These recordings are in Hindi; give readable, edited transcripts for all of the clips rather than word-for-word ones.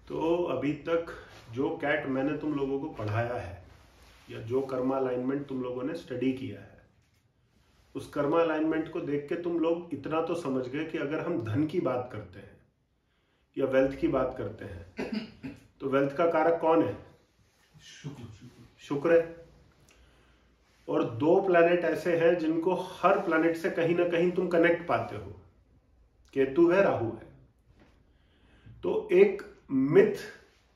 तो अभी तक जो कैट मैंने तुम लोगों को पढ़ाया है या जो कर्मा अलाइनमेंट तुम लोगों ने स्टडी किया है, उस कर्मा अलाइनमेंट को देख के तुम लोग इतना तो समझ गए कि अगर हम धन की बात करते हैं या वेल्थ की बात करते हैं तो वेल्थ का कारक कौन है? शुक्र है। और दो प्लैनेट ऐसे हैं जिनको हर प्लैनेट से कहीं ना कहीं तुम कनेक्ट पाते हो, केतु है, राहु है। तो एक मिथ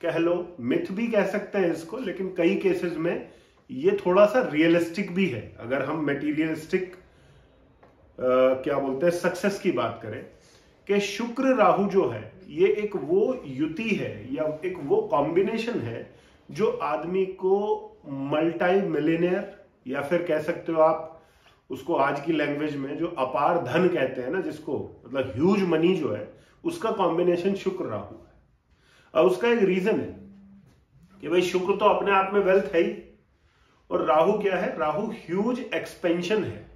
कह लो, मिथ भी कह सकते हैं इसको, लेकिन कई केसेस में ये थोड़ा सा रियलिस्टिक भी है। अगर हम मटेरियलिस्टिक क्या बोलते हैं सक्सेस की बात करें कि शुक्र राहु जो है ये एक वो युति है या एक वो कॉम्बिनेशन है जो आदमी को मल्टी मिलियनेयर या फिर कह सकते हो आप उसको आज की लैंग्वेज में जो अपार धन कहते हैं ना, जिसको मतलब ह्यूज मनी जो है, उसका कॉम्बिनेशन शुक्र राहु है। अब उसका एक रीजन है कि भाई शुक्र तो अपने आप में वेल्थ है ही, और राहु क्या है? राहु ह्यूज एक्सपेंशन है।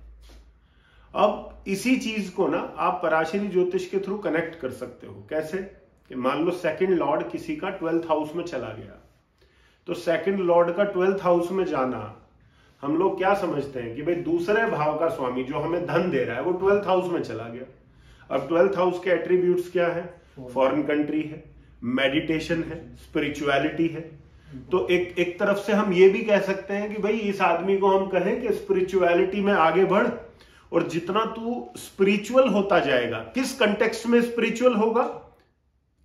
अब इसी चीज को ना आप पराशरी ज्योतिष के थ्रू कनेक्ट कर सकते हो। कैसे? कि मान लो सेकंड लॉर्ड किसी का 12th हाउस में चला गया, तो सेकंड लॉर्ड का 12th हाउस में जाना हम लोग क्या समझते हैं कि भाई दूसरे भाव का स्वामी जो हमें धन दे रहा है वो 12th हाउस में चला गया। अब 12th हाउस के एट्रीब्यूट्स क्या है? फॉरेन कंट्री है, मेडिटेशन है, स्पिरिचुअलिटी है। तो एक तरफ से हम ये भी कह सकते हैं कि भाई इस आदमी को हम कहें कि स्पिरिचुअलिटी में आगे बढ़, और जितना तू स्पिरिचुअल होता जाएगा, किस कंटेक्स्ट में स्पिरिचुअल होगा?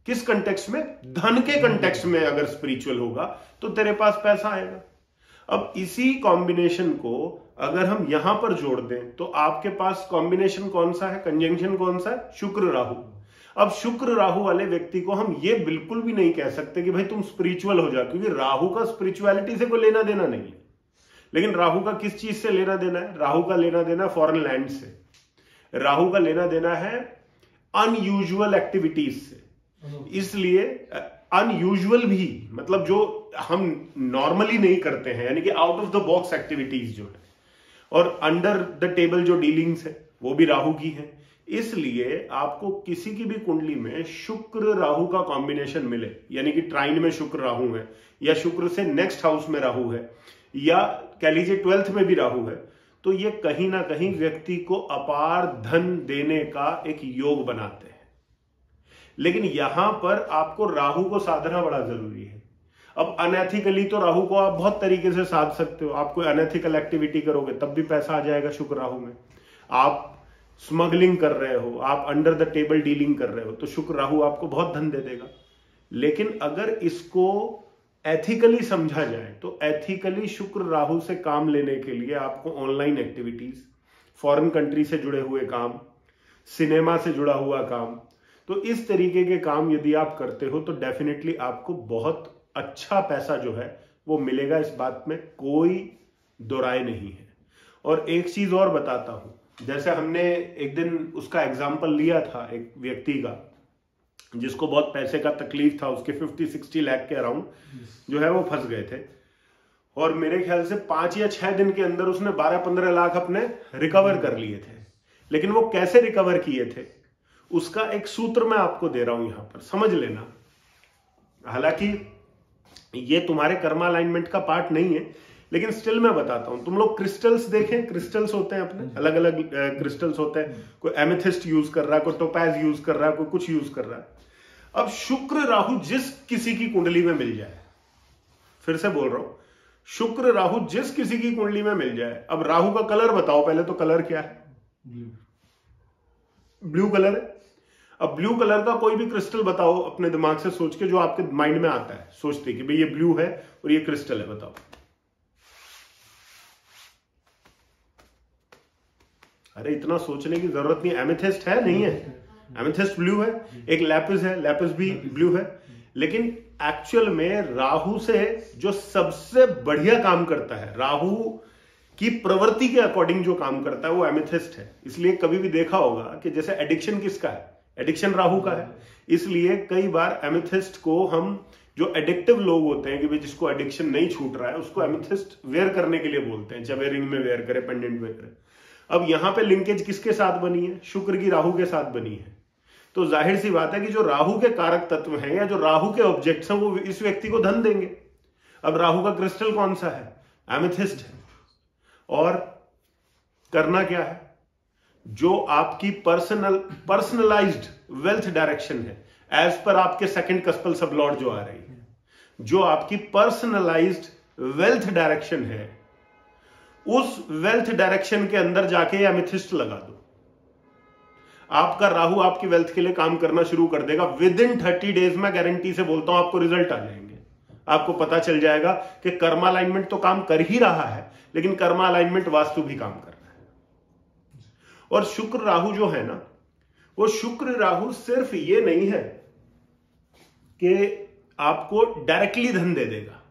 किस कंटेक्स्ट में? धन के कंटेक्स्ट में अगर स्पिरिचुअल होगा तो तेरे पास पैसा आएगा। अब इसी कॉम्बिनेशन को अगर हम यहां पर जोड़ दें तो आपके पास कॉम्बिनेशन कौन सा है? कंजंक्शन कौन सा है? शुक्र राहु। अब शुक्र राहु वाले व्यक्ति को हम ये बिल्कुल भी नहीं कह सकते कि भाई तुम स्पिरिचुअल हो जाओ, क्योंकि राहु का स्पिरिचुअलिटी से कोई लेना देना नहीं है। लेकिन राहु का किस चीज से लेना देना है? राहु का लेना देना फॉरेन लैंड से। राहु का लेना देना है अनयूजुअल एक्टिविटीज से। इसलिए अनयूजुअल भी मतलब जो हम नॉर्मली नहीं करते हैं, यानी कि out of the box activities जो है, और अंडर द टेबल जो डीलिंग्स है वो भी राहु की है। इसलिए आपको किसी की भी कुंडली में शुक्र राहु का कॉम्बिनेशन मिले, यानी कि ट्राइन में शुक्र राहु है या शुक्र से नेक्स्ट हाउस में राहु है या कह लीजिए 12th में भी राहु है, तो ये कहीं ना कहीं व्यक्ति को अपार धन देने का एक योग बनाते हैं। लेकिन यहां पर आपको राहु को साधना बड़ा जरूरी है। अब अनएथिकली तो राहु को आप बहुत तरीके से साध सकते हो। आप कोई अनएथिकल एक्टिविटी करोगे तब भी पैसा आ जाएगा शुक्र राहु में। आप स्मगलिंग कर रहे हो, आप अंडर द टेबल डीलिंग कर रहे हो, तो शुक्र राहु आपको बहुत धन दे देगा। लेकिन अगर इसको एथिकली समझा जाए तो एथिकली शुक्र राहु से काम लेने के लिए आपको ऑनलाइन एक्टिविटीज, फॉरेन कंट्री से जुड़े हुए काम, सिनेमा से जुड़ा हुआ काम, तो इस तरीके के काम यदि आप करते हो तो डेफिनेटली आपको बहुत अच्छा पैसा जो है वो मिलेगा। इस बात में कोई दो राय नहीं है। और एक चीज और बताता हूं, जैसे हमने एक दिन उसका एग्जाम्पल लिया था एक व्यक्ति का जिसको बहुत पैसे का तकलीफ था, उसके 50-60 लाख के अराउंड जो है वो फंस गए थे, और मेरे ख्याल से 5 या 6 दिन के अंदर उसने 12-15 लाख अपने रिकवर कर लिए थे। लेकिन वो कैसे रिकवर किए थे उसका एक सूत्र मैं आपको दे रहा हूं, यहां पर समझ लेना। हालांकि ये तुम्हारे कर्मा अलाइनमेंट का पार्ट नहीं है, लेकिन स्टिल मैं बताता हूं। तुम लोग क्रिस्टल्स देखें, क्रिस्टल्स होते हैं अपने अलग अलग क्रिस्टल्स होते हैं। कोई एमेथिस्ट यूज कर रहा है, कोई टोपैज यूज कर रहा है, कोई कुछ यूज कर रहा है। अब शुक्र राहु जिस किसी की कुंडली में मिल जाए, फिर से बोल रहा हूं, शुक्र राहु जिस किसी की कुंडली में मिल जाए। अब राहु का कलर बताओ पहले, तो कलर क्या है? ब्लू कलर है। अब ब्लू कलर का कोई भी क्रिस्टल बताओ अपने दिमाग से सोच के, जो आपके माइंड में आता है, सोचते कि भाई ये ब्लू है और ये क्रिस्टल है, बताओ। अरे इतना सोचने की जरूरत नहीं। एमेथिस्ट है, नहीं है? एमेथिस्ट ब्लू है। एक लैपिस है, लैपिस भी ब्लू है। लेकिन एक्चुअल में राहु से जो सबसे बढ़िया काम करता है, राहु की प्रवृत्ति के अकॉर्डिंग जो काम करता है, वो एमेथिस्ट है। इसलिए कभी भी देखा होगा कि जैसे एडिक्शन किसका है? एडिक्शन राहु का है। इसलिए कई बार एमेथिस्ट को हम, जो एडिक्टिव लोग होते हैं कि भाई जिसको एडिक्शन नहीं छूट रहा है, उसको एमेथिस्ट वेयर करने के लिए बोलते हैं, चाहे रिंग में वेयर करे, पेंडेंट में करे। अब यहां पे लिंकेज किसके साथ बनी है? शुक्र की राहु के साथ बनी है। तो जाहिर सी बात है कि जो राहु के कारक तत्व हैं या जो राहु के ऑब्जेक्ट्स हैं वो इस व्यक्ति को धन देंगे। अब राहु का क्रिस्टल कौन सा है? एमेथिस्ट है। और करना क्या है? जो आपकी पर्सनलाइज्ड वेल्थ डायरेक्शन है, एज पर आपके सेकंड कस्पल सबलॉर्ड जो आ रही है, जो आपकी पर्सनलाइज्ड वेल्थ डायरेक्शन है, उस वेल्थ डायरेक्शन के अंदर जाके एमेथिस्ट लगा दो। आपका राहु आपकी वेल्थ के लिए काम करना शुरू कर देगा। विद इन 30 डेज में गारंटी से बोलता हूं आपको रिजल्ट आ जाएंगे। आपको पता चल जाएगा कि कर्मा अलाइनमेंट तो काम कर ही रहा है, लेकिन कर्मा अलाइनमेंट वास्तु भी काम कर रहा है। और शुक्र राहु जो है ना, वो शुक्र राहु सिर्फ ये नहीं है कि आपको डायरेक्टली धन दे देगा।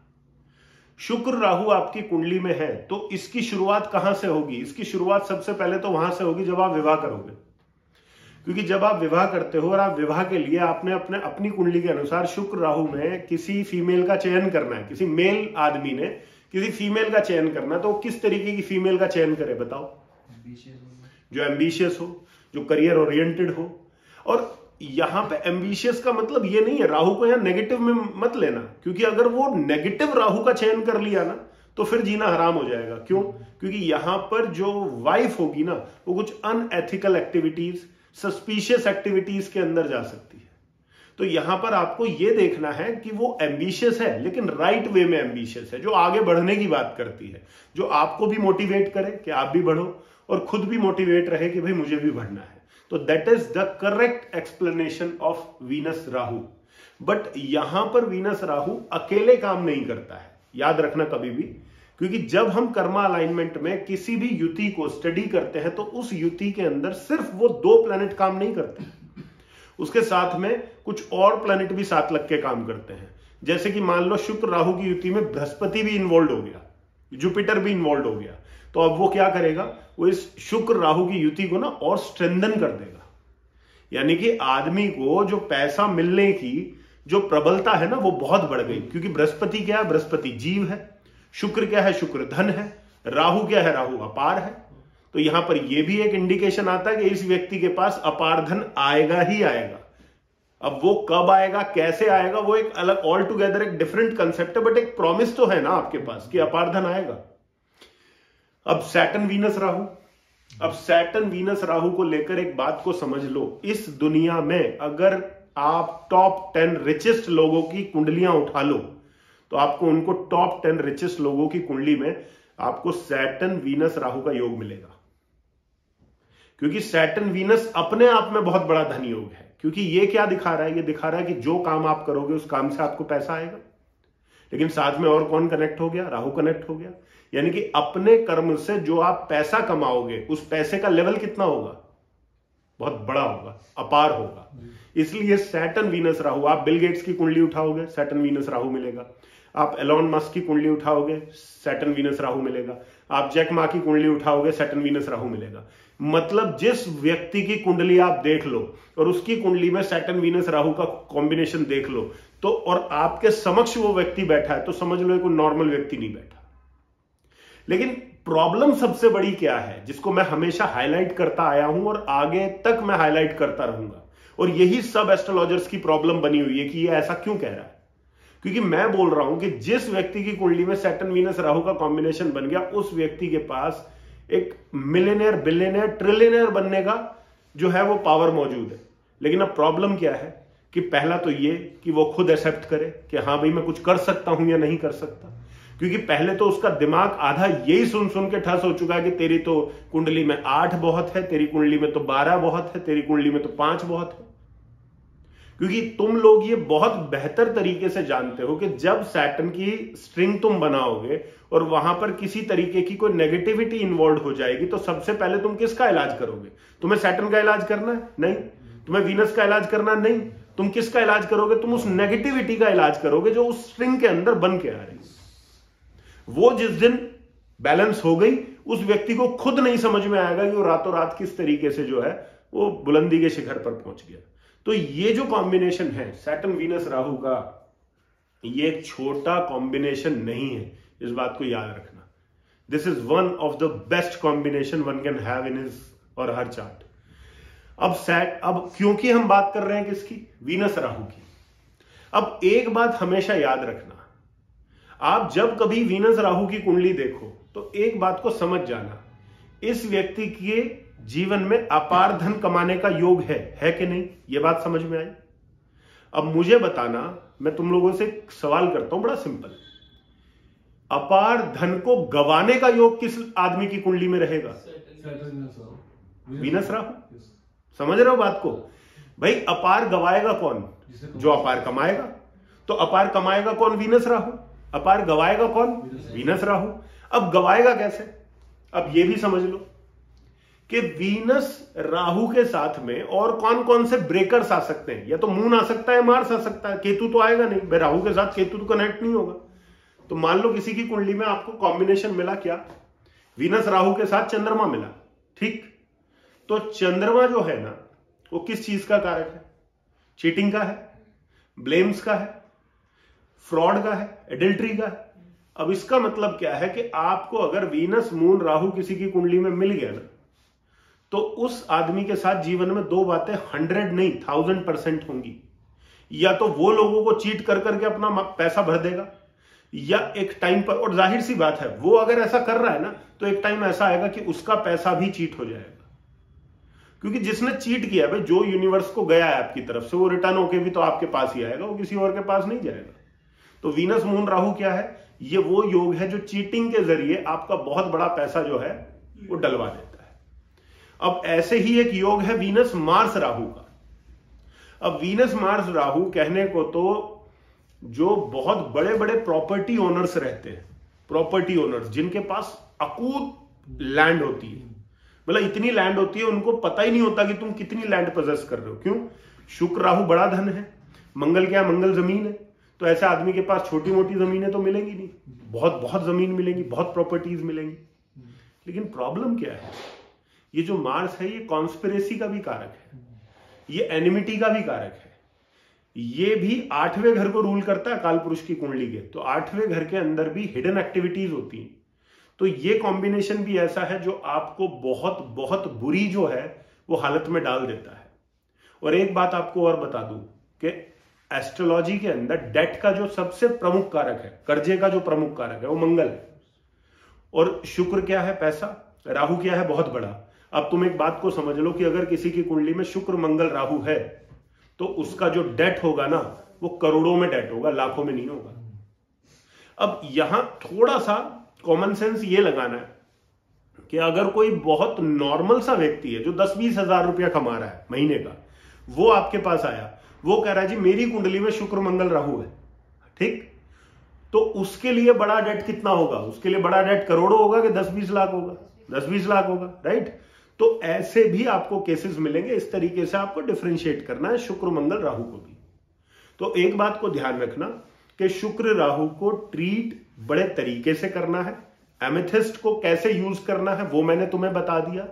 शुक्र राहु आपकी कुंडली में है तो इसकी शुरुआत कहां से होगी? इसकी शुरुआत सबसे पहले तो वहां से होगी जब आप विवाह करोगे। क्योंकि जब आप विवाह करते हो और आप विवाह के लिए आपने अपनी कुंडली के अनुसार शुक्र राहु में किसी फीमेल का चयन करना है, किसी मेल आदमी ने किसी फीमेल का चयन करना है, तो किस तरीके की फीमेल का चयन करे बताओ? जो एम्बिशियस हो, जो करियर ओरिएंटेड हो। और यहां पे एम्बिशियस का मतलब ये नहीं है, राहु को यहां नेगेटिव में मत लेना, क्योंकि अगर वो नेगेटिव राहु का चयन कर लिया ना तो फिर जीना हराम हो जाएगा। क्यों? क्योंकि यहां पर जो वाइफ होगी ना, वो कुछ अनएथिकल एक्टिविटीज, सस्पिशियस एक्टिविटीज के अंदर जा सकती है। तो यहां पर आपको यह देखना है कि वो एम्बिशियस है, लेकिन राइट वे में एम्बिशियस है, जो आगे बढ़ने की बात करती है, जो आपको भी मोटिवेट करे कि आप भी बढ़ो और खुद भी मोटिवेट रहे कि भाई मुझे भी बढ़ना है। तो that is the correct explanation of Venus Rahu. But यहां पर वीनस राहु अकेले काम नहीं करता है, याद रखना कभी भी, क्योंकि जब हम कर्मा अलाइनमेंट में किसी भी युति को स्टडी करते हैं तो उस युति के अंदर सिर्फ वो 2 प्लैनेट काम नहीं करते, उसके साथ में कुछ और प्लैनेट भी साथ लग के काम करते हैं। जैसे कि मान लो शुक्र राहु की युति में बृहस्पति भी इन्वॉल्व हो गया, जुपिटर भी इन्वॉल्व हो गया, तो अब वो क्या करेगा? वो इस शुक्र राहु की युति को ना और स्ट्रेंथन कर देगा। यानी कि आदमी को जो पैसा मिलने की जो प्रबलता है ना, वो बहुत बढ़ गई। क्योंकि बृहस्पति क्या है? बृहस्पति जीव है। शुक्र क्या है? शुक्र धन है। राहु क्या है? राहु अपार है। तो यहां पर यह भी एक इंडिकेशन आता है कि इस व्यक्ति के पास अपार धन आएगा ही आएगा। अब वो कब आएगा, कैसे आएगा, वो एक अलग ऑल टुगेदर एक डिफरेंट कंसेप्ट है, बट एक प्रॉमिस तो है ना आपके पास कि अपार धन आएगा। अब सैटर्न वीनस राहु, अब सैटर्न वीनस राहु को लेकर एक बात को समझ लो। इस दुनिया में अगर आप टॉप 10 रिचेस्ट लोगों की कुंडलियां उठा लो तो आपको उनको टॉप 10 रिचेस्ट लोगों की कुंडली में आपको सैटर्न वीनस राहु का योग मिलेगा। क्योंकि सैटर्न वीनस अपने आप में बहुत बड़ा धन योग है। क्योंकि ये क्या दिखा रहा है? ये दिखा रहा है कि जो काम आप करोगे उस काम से आपको पैसा आएगा। लेकिन साथ में और कौन कनेक्ट हो गया? राहु कनेक्ट हो गया। यानी कि अपने कर्म से जो आप पैसा कमाओगे उस पैसे का लेवल कितना होगा? बहुत बड़ा होगा, अपार होगा। इसलिए सैटर्न वीनस राहु, आप बिल गेट्स की कुंडली उठाओगे सैटर्न वीनस राहु मिलेगा। आप एलोन मस्क की कुंडली उठाओगे सैटर्न वीनस राहु मिलेगा। आप जैक मा की कुंडली उठाओगे सैटर्न वीनस राहु मिलेगा। मतलब जिस व्यक्ति की कुंडली आप देख लो और उसकी कुंडली में सैटर्न वीनस राहु का कॉम्बिनेशन देख लो तो, और आपके समक्ष वो व्यक्ति बैठा है, तो समझ लो कोई नॉर्मल व्यक्ति नहीं बैठा। लेकिन प्रॉब्लम सबसे बड़ी क्या है, जिसको मैं हमेशा हाईलाइट करता आया हूं और आगे तक मैं हाईलाइट करता रहूंगा, और यही सब एस्ट्रोलॉजर्स की प्रॉब्लम बनी हुई है कि ये ऐसा क्यों कह रहा है। क्योंकि मैं बोल रहा हूं कि जिस व्यक्ति की कुंडली में सैटर्न वीनस राहु का कॉम्बिनेशन बन गया, उस व्यक्ति के पास एक मिलियनेयर, बिलियनेयर, ट्रिलियनेयर बनने का जो है वो पावर मौजूद है। लेकिन अब प्रॉब्लम क्या है कि पहला तो ये कि वो खुद एक्सेप्ट करे कि हाँ भाई मैं कुछ कर सकता हूं या नहीं कर सकता। क्योंकि पहले तो उसका दिमाग आधा यही सुन सुन के ठस हो चुका है कि तेरी तो कुंडली में 8 बहुत है, तेरी कुंडली में तो 12 बहुत है, तेरी कुंडली में तो 5 बहुत है। क्योंकि तुम लोग ये बहुत बेहतर तरीके से जानते हो कि जब सैटर्न की स्ट्रिंग तुम बनाओगे और वहां पर किसी तरीके की कोई नेगेटिविटी इन्वॉल्व हो जाएगी तो सबसे पहले तुम किसका इलाज करोगे? तुम्हें सैटर्न का इलाज करना है? नहीं। तुम्हें वीनस का इलाज करना? नहीं। तुम किसका इलाज करोगे? तुम उस नेगेटिविटी का इलाज करोगे जो उस स्ट्रिंग के अंदर बन के आ रही है। वो जिस दिन बैलेंस हो गई, उस व्यक्ति को खुद नहीं समझ में आएगा कि वो रातों रात किस तरीके से जो है वो बुलंदी के शिखर पर पहुंच गया। तो ये जो कॉम्बिनेशन है सैटर्न वीनस राहु का, ये एक छोटा कॉम्बिनेशन नहीं है, इस बात को याद रखना। This is one of the best combination one can have in his और हर चार्ट। अब क्योंकि हम बात कर रहे हैं किसकी, वीनस राहु की। अब एक बात हमेशा याद रखना, आप जब कभी वीनस राहु की कुंडली देखो तो एक बात को समझ जाना, इस व्यक्ति के जीवन में अपार धन कमाने का योग है कि नहीं, यह बात समझ में आई। अब मुझे बताना, मैं तुम लोगों से एक सवाल करता हूं बड़ा सिंपल, अपार धन को गंवाने का योग किस आदमी की कुंडली में रहेगा, वीनस राहु। समझ रहे हो बात को भाई, अपार गवाएगा कौन, जो अपार कमाएगा। तो अपार कमाएगा कौन, वीनस राहु। अपार गवाएगा कौन, वीनस राहु। अब गवाएगा कैसे, अब यह भी समझ लो कि वीनस राहु के साथ में और कौन कौन से ब्रेकर्स आ सकते हैं, या तो मून आ सकता है, मार्स आ सकता है, केतु तो आएगा नहीं भाई, राहु के साथ केतु तो कनेक्ट नहीं होगा। तो मान लो किसी की कुंडली में आपको कॉम्बिनेशन मिला क्या, वीनस राहु के साथ चंद्रमा मिला, ठीक। तो चंद्रमा जो है ना, वो किस चीज का कारक है, चीटिंग का है, ब्लेम्स का है, फ्रॉड का है, एडल्ट्री का है। अब इसका मतलब क्या है कि आपको अगर वीनस मून राहु किसी की कुंडली में मिल गया ना, तो उस आदमी के साथ जीवन में दो बातें 100 नहीं 1000% होंगी। या तो वो लोगों को चीट कर करके अपना पैसा भर देगा, या एक टाइम पर, और जाहिर सी बात है वो अगर ऐसा कर रहा है ना, तो एक टाइम ऐसा आएगा कि उसका पैसा भी चीट हो जाएगा। क्योंकि जिसने चीट किया भाई, जो यूनिवर्स को गया है आपकी तरफ से, वो रिटर्न होके भी तो आपके पास ही आएगा, वो किसी और के पास नहीं जाएगा। तो वीनस मून राहु क्या है, ये वो योग है जो चीटिंग के जरिए आपका बहुत बड़ा पैसा जो है वो डलवा देता है। अब ऐसे ही एक योग है वीनस मार्स राहु का। अब वीनस मार्स राहु कहने को तो जो बहुत बड़े बड़े प्रॉपर्टी ओनर्स रहते हैं, प्रॉपर्टी ओनर्स जिनके पास अकूत लैंड होती है, मतलब इतनी लैंड होती है उनको पता ही नहीं होता कि तुम कितनी लैंड पोजेस कर रहे हो। क्यों, शुक्र राहु बड़ा धन है, मंगल क्या है, मंगल जमीन है। तो ऐसे आदमी के पास छोटी मोटी जमीनें तो मिलेंगी नहीं, बहुत बहुत जमीन मिलेंगी, बहुत प्रॉपर्टीज मिलेंगी। लेकिन प्रॉब्लम क्या है, ये जो मार्स है ये कॉन्स्पिरेसी का भी कारक है, ये एनिमिटी का भी कारक है, ये भी 8वें घर को रूल करता है काल पुरुष की कुंडली के। तो 8वें घर के अंदर भी हिडन एक्टिविटीज होती हैं। तो ये कॉम्बिनेशन भी ऐसा है जो आपको बहुत बहुत बुरी जो है वो हालत में डाल देता है। और एक बात आपको और बता दूं कि एस्ट्रोलॉजी के अंदर डेट का जो सबसे प्रमुख कारक है, कर्जे का जो प्रमुख कारक है, वो मंगल है। और शुक्र क्या है, पैसा। राहु क्या है, बहुत बड़ा। अब तुम एक बात को समझ लो कि अगर किसी की कुंडली में शुक्र मंगल राहु है तो उसका जो डेट होगा ना, वो करोड़ों में डेट होगा, लाखों में नहीं होगा। अब यहां थोड़ा सा कॉमन सेंस ये लगाना है कि अगर कोई बहुत नॉर्मल सा व्यक्ति है जो 10-20 हजार रुपया कमा रहा है महीने का, वो आपके पास आया, वो कह रहा है जी मेरी कुंडली में शुक्र मंगल राहु है, ठीक, तो उसके लिए बड़ा डेट कितना होगा, उसके लिए बड़ा डेट करोड़ों होगा कि 10-20 लाख होगा, 10-20 लाख होगा, राइट। तो ऐसे भी आपको केसेस मिलेंगे। इस तरीके से आपको डिफरेंशिएट करना है शुक्र मंगल राहु को भी। तो एक बात को ध्यान रखना कि शुक्र राहु को ट्रीट बड़े तरीके से करना है। एमेथिस्ट को कैसे यूज करना है वो मैंने तुम्हें बता दिया।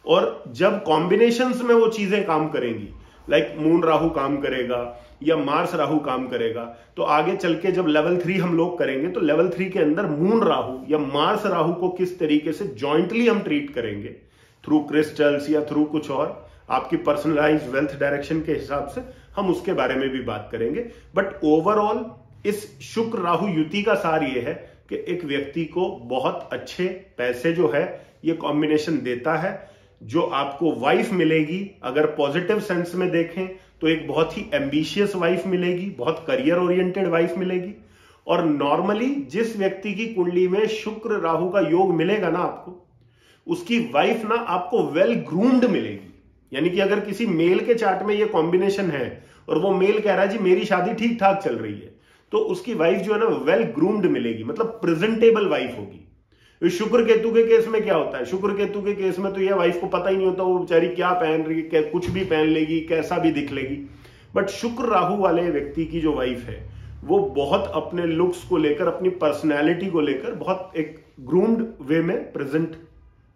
और जब कॉम्बिनेशंस में वो चीजें काम करेंगी, लाइक मून राहु काम करेगा या मार्स राहु काम करेगा, तो आगे चल के जब लेवल 3 हम लोग करेंगे तो लेवल 3 के अंदर मून राहु या मार्स राहु को किस तरीके से जॉइंटली हम ट्रीट करेंगे, थ्रू क्रिस्टल्स या थ्रू कुछ और आपकी पर्सनलाइज्ड वेल्थ डायरेक्शन के हिसाब से, हम उसके बारे में भी बात करेंगे। बट ओवरऑल इस शुक्र राहु युति का सार ये है कि एक व्यक्ति को बहुत अच्छे पैसे जो है ये कॉम्बिनेशन देता है। जो आपको वाइफ मिलेगी, अगर पॉजिटिव सेंस में देखें तो एक बहुत ही एम्बिशियस वाइफ मिलेगी, बहुत करियर ओरिएंटेड वाइफ मिलेगी। और नॉर्मली जिस व्यक्ति की कुंडली में शुक्र राहु का योग मिलेगा ना आपको, उसकी वाइफ ना आपको वेल ग्रूम्ड मिलेगी। यानी कि अगर किसी मेल के चार्ट में ये कॉम्बिनेशन है और वो मेल कह रहा है जी मेरी शादी ठीक ठाक चल रही है, तो उसकी वाइफ जो है ना वेल ग्रूम्ड मिलेगी, मतलब प्रेजेंटेबल वाइफ होगी। शुक्र केतु के केस में क्या होता है, शुक्र केतु के केस में तो ये वाइफ को पता ही नहीं होता वो बेचारी क्या पहन रही है, कुछ भी पहन लेगी, कैसा भी दिख लेगी। बट शुक्र राहु वाले व्यक्ति की जो वाइफ है वो बहुत अपने लुक्स को लेकर, अपनी पर्सनैलिटी को लेकर बहुत एक ग्रूम्ड वे में प्रेजेंट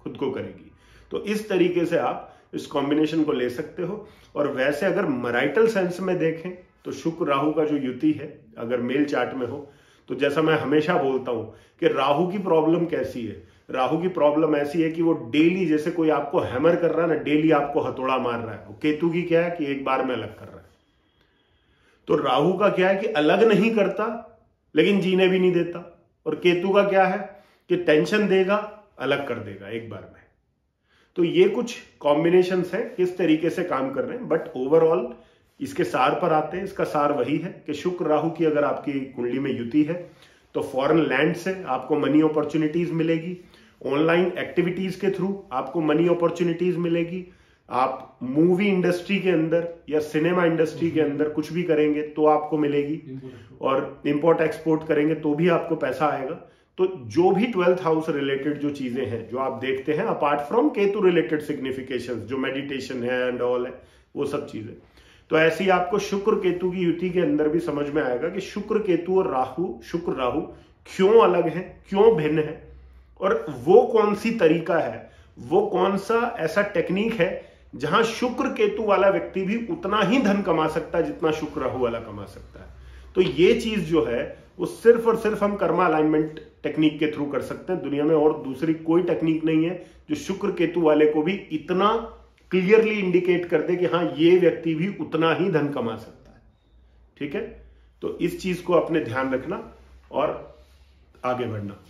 खुद को करेगी। तो इस तरीके से आप इस कॉम्बिनेशन को ले सकते हो। और वैसे अगर मैरिटल सेंस में देखें तो शुक्र राहु का जो युति है अगर मेल चार्ट में हो, तो जैसा मैं हमेशा बोलता हूं कि राहु की प्रॉब्लम कैसी है, राहु की प्रॉब्लम ऐसी है कि वो डेली, जैसे कोई आपको हैमर कर रहा है ना, डेली आपको हथौड़ा मार रहा है। केतु की क्या है कि एक बार में अलग कर रहा है। तो राहु का क्या है कि अलग नहीं करता लेकिन जीने भी नहीं देता, और केतु का क्या है कि टेंशन देगा, अलग कर देगा एक बार में। तो ये कुछ कॉम्बिनेशंस हैं किस तरीके से काम कर रहे हैं, बट ओवरऑल इसके सार पर आते हैं। इसका सार वही है कि शुक्र राहु की अगर आपकी कुंडली में युति है तो फॉरेन लैंड से आपको मनी अपॉर्चुनिटीज मिलेगी, ऑनलाइन एक्टिविटीज के थ्रू आपको मनी अपॉर्चुनिटीज मिलेगी, आप मूवी इंडस्ट्री के अंदर या सिनेमा इंडस्ट्री के अंदर कुछ भी करेंगे तो आपको मिलेगी, और इंपोर्ट एक्सपोर्ट करेंगे तो भी आपको पैसा आएगा। तो जो भी 12th हाउस रिलेटेड जो चीजें हैं जो आप देखते हैं, apart from Ketu related significations, जो मेडिटेशन है एंड ऑल है, वो सब चीजें, तो ऐसे ही आपको शुक्र केतु की युति के अंदर भी समझ में आएगा कि शुक्र केतु और राहु, शुक्र राहु क्यों अलग है, क्यों भिन्न है, और वो कौन सी तरीका है, वो कौन सा ऐसा टेक्निक है जहां शुक्र केतु वाला व्यक्ति भी उतना ही धन कमा सकता है जितना शुक्र राहु वाला कमा सकता है। तो ये चीज जो है वो सिर्फ और सिर्फ हम कर्मा अलाइनमेंट टेक्निक के थ्रू कर सकते हैं। दुनिया में और दूसरी कोई टेक्निक नहीं है जो शुक्र केतु वाले को भी इतना क्लियरली इंडिकेट कर दे कि हाँ ये व्यक्ति भी उतना ही धन कमा सकता है। ठीक है, तो इस चीज को अपने ध्यान रखना और आगे बढ़ना।